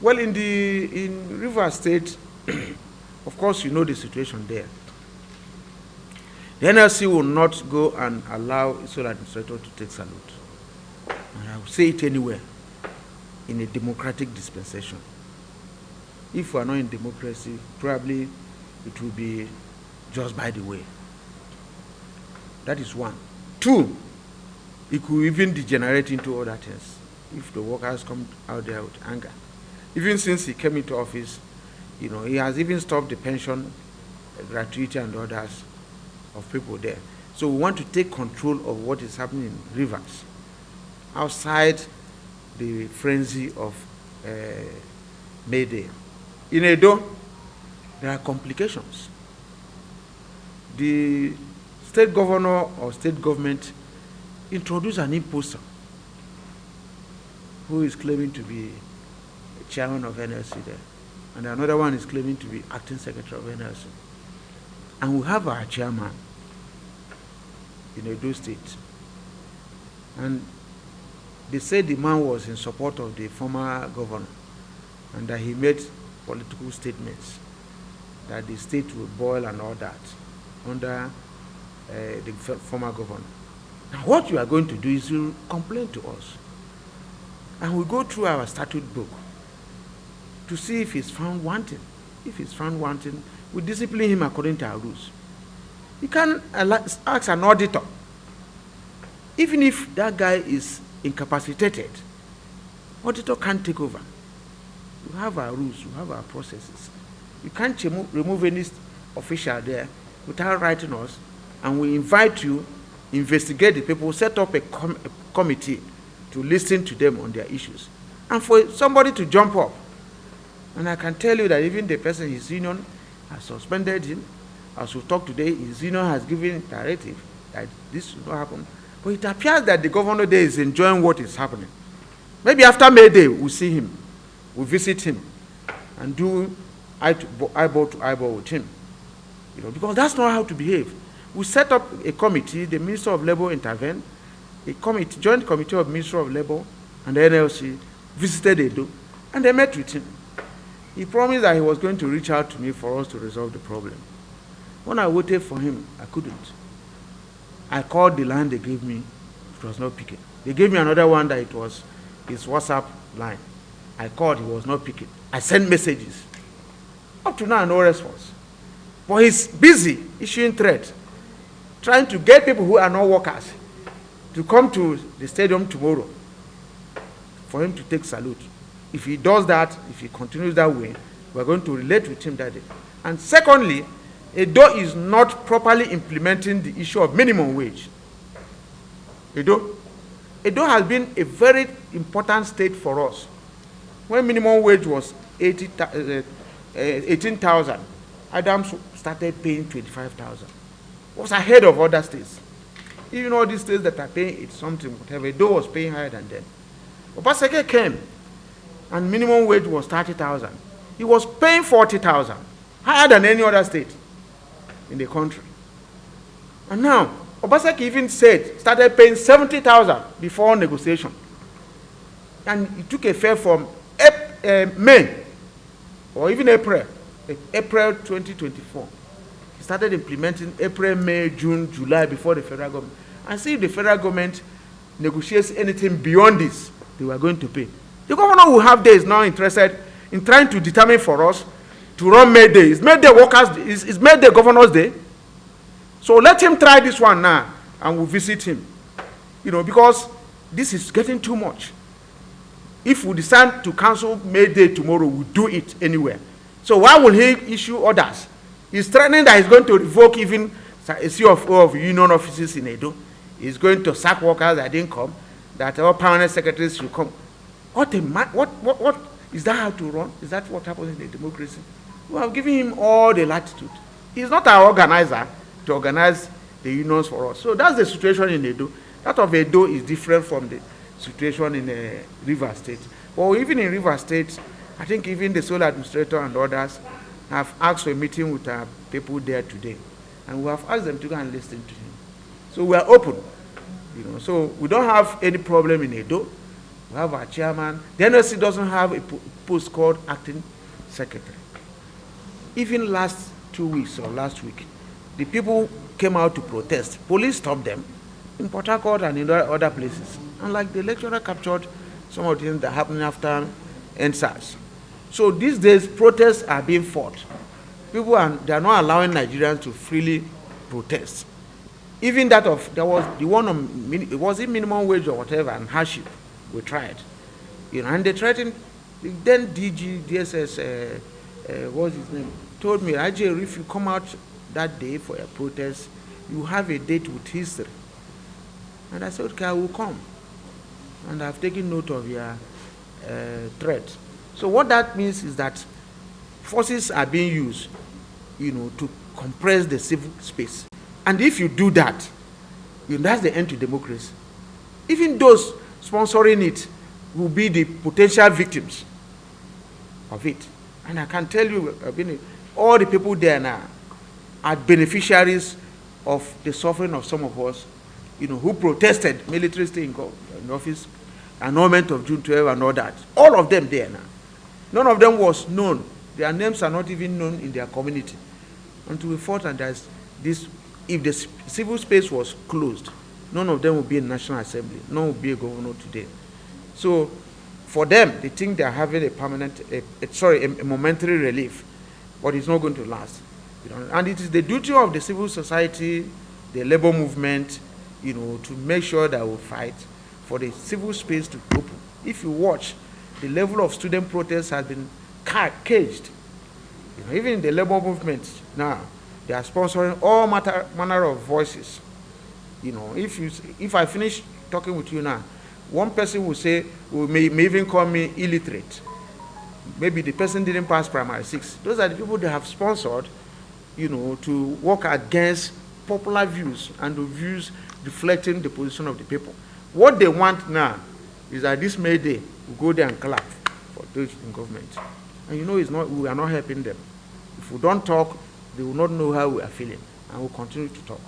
Well, in Rivers State, of course, you know the situation there. The NLC will not go and allow its sole administrator to take salute. And I will say it anywhere, in a democratic dispensation. If we are not in democracy, probably it will be just by the way. That is one. Two, it could even degenerate into other things if the workers come out there with anger. Even since he came into office, you know, he has even stopped the pension, gratuity and others of people there. So we want to take control of what is happening in Rivers, outside the frenzy of May Day. In Edo, there are complications. The state governor or state government introduced an imposter who is claiming to be a chairman of NLC there, and another one is claiming to be acting secretary of NLC. And we have our chairman in Edo State, and they said the man was in support of the former governor and that he made political statements that the state will boil and all that under the former governor. Now what you are going to do is you complain to us, and we go through our statute book to see if he's found wanting. If he's found wanting, we discipline him according to our rules. You can ask an auditor, even if that guy is incapacitated, auditor can't take over. We have our rules, we have our processes. You can't remove any official there without writing us, and we invite you, investigate the people, set up a committee to listen to them on their issues. And for somebody to jump up, and I can tell you that even the person, his union, has suspended him. As we talk today, his union has given a directive that this should not happen. But it appears that the governor there is enjoying what is happening. Maybe after May Day, we'll see him, we'll visit him, and do eyeball to eyeball with him. You know, because that's not how to behave. We set up a committee, the Minister of Labour intervened, a committee, joint committee of Minister of Labour and the NLC visited Edo, and they met with him. He promised that he was going to reach out to me for us to resolve the problem. When I waited for him, I couldn't. I called the line they gave me, it was not picking. They gave me another one that it was his WhatsApp line. I called, he was not picking. I sent messages. Up to now, no response. But he's busy issuing threats, trying to get people who are not workers to come to the stadium tomorrow for him to take salute. If he does that, if he continues that way, we're going to relate with him that day. And secondly, Edo is not properly implementing the issue of minimum wage. Edo has been a very important state for us. When minimum wage was 18,000, Adams started paying 25,000. It was ahead of other states. Even all these states that are paying it something, whatever, Edo was paying higher than them. Obaseki came, and minimum wage was 30,000. He was paying 40,000, higher than any other state in the country. And now, Obaseki even started paying 70,000 before negotiation. And he took a fare from May, or even April 2024. He started implementing April, May, June, July before the federal government. And see if the federal government negotiates anything beyond this, they were going to pay. The governor who have there is now interested in trying to determine for us to run May Day. It's May Day workers, it's May Day Governor's Day. So let him try this one now, and we'll visit him. You know, because this is getting too much. If we decide to cancel May Day tomorrow, we'll do it anywhere. So why will he issue orders? He's threatening that he's going to revoke even a CFO of union offices in Edo. He's going to sack workers that didn't come, that all permanent secretaries should come. What is that how to run? Is that what happens in a democracy? We have given him all the latitude. He's not our organizer to organize the unions for us. So that's the situation in Edo. That of Edo is different from the situation in Rivers State. But even in Rivers State, I think even the sole administrator and others have asked for a meeting with our people there today. And we have asked them to go and listen to him. So we are open. You know, so we don't have any problem in Edo. We have our chairman. The NLC doesn't have post called acting secretary. Even last 2 weeks or last week, the people came out to protest. Police stopped them in Port Harcourt and in other places. And like the lecturer captured some of the things that happened after NSAS. So these days, protests are being fought. They are not allowing Nigerians to freely protest. Even that there was the one on, it was in minimum wage or whatever, and hardship, we tried. And they threatened, then DSS, what's his name, told me, Ajay, if you come out that day for a protest, you have a date with history. And I said, okay, I will come. And I've taken note of your threat. So what that means is that forces are being used, to compress the civil space. And if you do that, that's the end to democracy. Even those sponsoring it will be the potential victims of it. And I can tell you, all the people there now are beneficiaries of the suffering of some of us, who protested military stay in office, annulment of June 12 and all that. All of them there now. None of them was known. Their names are not even known in their community. Until we fought, and there's this, if the civil space was closed, none of them would be in National Assembly. None would be a governor today. So for them, they think they're having a permanent, a momentary relief, but it's not going to last. And it is the duty of the civil society, the labor movement, to make sure that we fight for the civil space to open. If you watch, the level of student protests has been caged. Even in the labor movement now, they are sponsoring all manner of voices. If I finish talking with you now, one person will say, may even call me illiterate. Maybe the person didn't pass primary 6. Those are the people they have sponsored, to work against popular views and the views reflecting the position of the people. What they want now is that this May Day, we go there and clap for those in government. And we are not helping them. If we don't talk, they will not know how we are feeling, and we'll continue to talk.